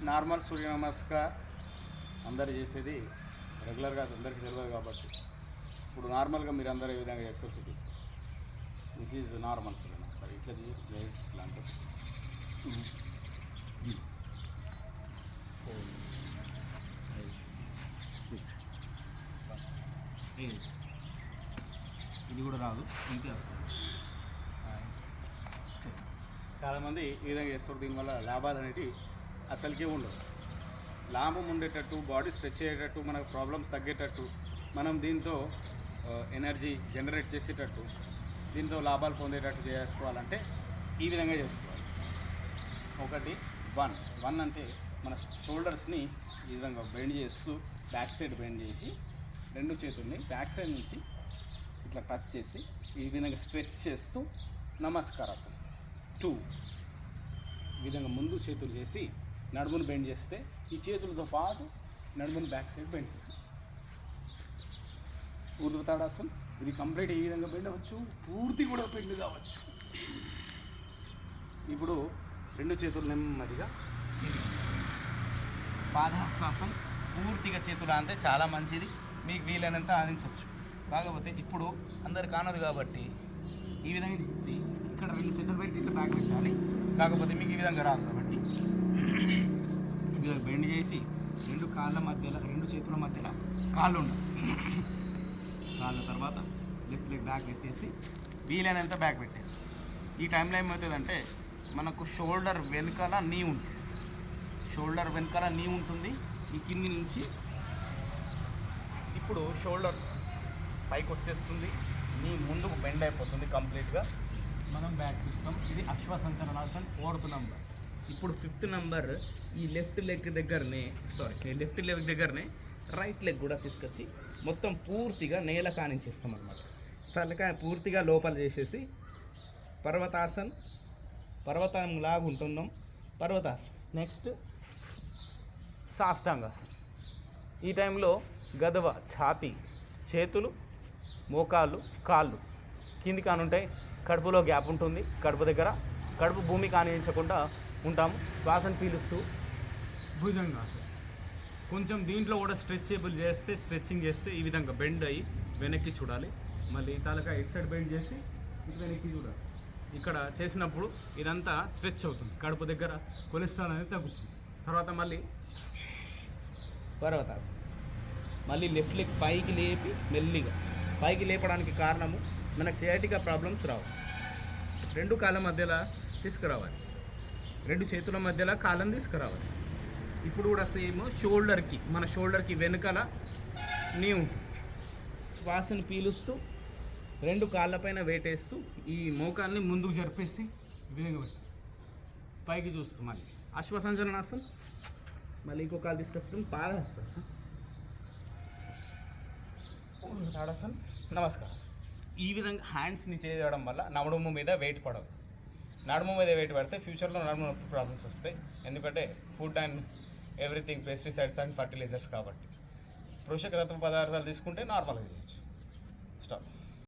Normal సూర్య నమస్కార్ అందరు చేసేది రెగ్యులర్గా అందరికీ తెలియదు కాబట్టి ఇప్పుడు నార్మల్గా మీరు అందరూ ఏ విధంగా చేస్తారు చూపిస్తారు. దిస్ ఈజ్ నార్మల్ సూర్య నమస్కార్. ఇట్లా ఇట్లా అంటే ఇది కూడా రాదు, ఇంకే వస్తుంది. చాలామంది ఈ విధంగా చేస్తారు. దీనివల్ల లాభాలు అనేవి అసలుకే ఉండవు. లాభం ఉండేటట్టు, బాడీ స్ట్రెచ్ అయ్యేటట్టు, మనకు ప్రాబ్లమ్స్ తగ్గేటట్టు, మనం దీంతో ఎనర్జీ జనరేట్ చేసేటట్టు, దీంతో లాభాలు పొందేటట్టు చేసుకోవాలంటే ఈ విధంగా చేసుకోవాలి. ఒకటి వన్ అంటే మన షోల్డర్స్ని ఈ విధంగా బెండ్ చేస్తూ బ్యాక్ సైడ్ బెండ్ చేసి రెండు చేతుల్ని బ్యాక్ సైడ్ నుంచి ఇట్లా టచ్ చేసి ఈ విధంగా స్ట్రెచ్ చేస్తూ నమస్కారాసనం. 2 ఈ విధంగా ముందు చేతులు చేసి నడుమును బెండ్ చేస్తే ఈ చేతులతో పాటు నడుమును బ్యాక్ సైడ్ బెండ్ చేస్తాం. ఊర్ధ్వతాడాసనం. ఇది కంప్లీట్ ఈ విధంగా బెండ్ అవ్వచ్చు, పూర్తి కూడా బెండ్ కావచ్చు. ఇప్పుడు రెండు చేతులు నెమ్మదిగా పాదహస్తాసనం. పూర్తిగా చేతులు అంటే చాలా మంచిది, మీకు వీలైనంత ఆదించవచ్చు. కాకపోతే ఇప్పుడు అందరు కానదు కాబట్టి ఈ విధంగా చేసి ఇక్కడ రెండు చేతులు పెట్టి ఇట్లా బ్యాక్ పెట్టాలి. కాకపోతే మీకు ఈ విధంగా రాదు కాబట్టి ఇలా బెండ్ చేసి రెండు కాళ్ళ మధ్యలో, రెండు చేతుల మధ్యలో కాళ్ళు ఉండాలి. కాళ్ళ తర్వాత లెఫ్ట్ లెగ్ బ్యాక్ పెట్టేసి వీలైనంత బ్యాక్ పెట్టాలి. ఈ టైంలో ఏమవుతుందంటే మనకు షోల్డర్ వెనకాల నీ ఉంటుంది. షోల్డర్ వెనకాల నీ ఉంటుంది. ఈ కింది నుంచి ఇప్పుడు షోల్డర్ పైకి వచ్చేస్తుంది, నీ ముందుకు బెండ్ అయిపోతుంది కంప్లీట్గా. మనం బ్యాక్ చూస్తాం. ఇది అశ్వసంచలనాసనం 4th నెంబర్. ఇప్పుడు 5th నెంబర్ ఈ లెఫ్ట్ లెగ్ దగ్గరనే రైట్ లెగ్ కూడా తీసుకొచ్చి మొత్తం పూర్తిగా నేల కానించేస్తాం అన్నమాట. తలకాయ పూర్తిగా లోపల చేసేసి పర్వతం లాగా ఉంటున్నాం. పర్వతాసనం. నెక్స్ట్ సాష్టాంగాసనం. ఈ టైంలో గదవ, ఛాతీ, చేతులు, మోకాళ్ళు, కాళ్ళు కింది కానుంటాయి. కడుపులో గ్యాప్ ఉంటుంది. కడుపు దగ్గర కడుపు భూమి కానించకుండా ఉంటాము. శ్వాసను పీలుస్తూ భుజంగాసనం. కొంచెం దీంట్లో కూడా స్ట్రెచింగ్ చేస్తే ఈ విధంగా బెండ్ అయ్యి వెనక్కి చూడాలి. మళ్ళీ తలకాయ ఇటు సైడ్ బెండ్ చేసి ఇటు వెనక్కి చూడాలి. ఇక్కడ చేసినప్పుడు ఇదంతా స్ట్రెచ్ అవుతుంది. కడుపు దగ్గర కొలెస్ట్రాల్ అనేది తగ్గుతుంది. తర్వాత మళ్ళీ పర్వతాసనం. మళ్ళీ లెఫ్ట్ లెగ్ పైకి లేపి మెల్లిగా పైకి లేపడానికి కారణము మనకు సయాటికా ప్రాబ్లమ్స్ రావు. రెండు కాళ్ళ మధ్యలో తీసుకురావాలి, రెండు చేతుల మధ్యలో కాళ్ళని తీసుకురావాలి. ఇప్పుడు కూడా సేమ్ మన షోల్డర్కి వెనుకల నీ ఉంటుంది. శ్వాసను పీలుస్తూ రెండు కాళ్ళపైన వేటేస్తూ ఈ మోకాల్ని ముందుకు జరిపేసి విధంగా పైకి చూస్తాం. మళ్ళీ అశ్వసంచలనాసనం. మళ్ళీ ఇంకో కాలు తీసుకొస్తాం. పాదహస్తాసనం, తాడాసనం, నమస్కారాసనం. ఈ విధంగా హ్యాండ్స్ని చేయడం వల్ల నడుము మీద వెయిట్ పడదు. నడుము మీద వెయిట్ పడితే ఫ్యూచర్లో నడుము నొప్పి ప్రాబ్లమ్స్ వస్తాయి. ఎందుకంటే food and everything pesticides and fertilizers కాబట్టి పోషక తత్వ పదార్థాలు తీసుకుంటే నార్మల్గా చేయొచ్చు.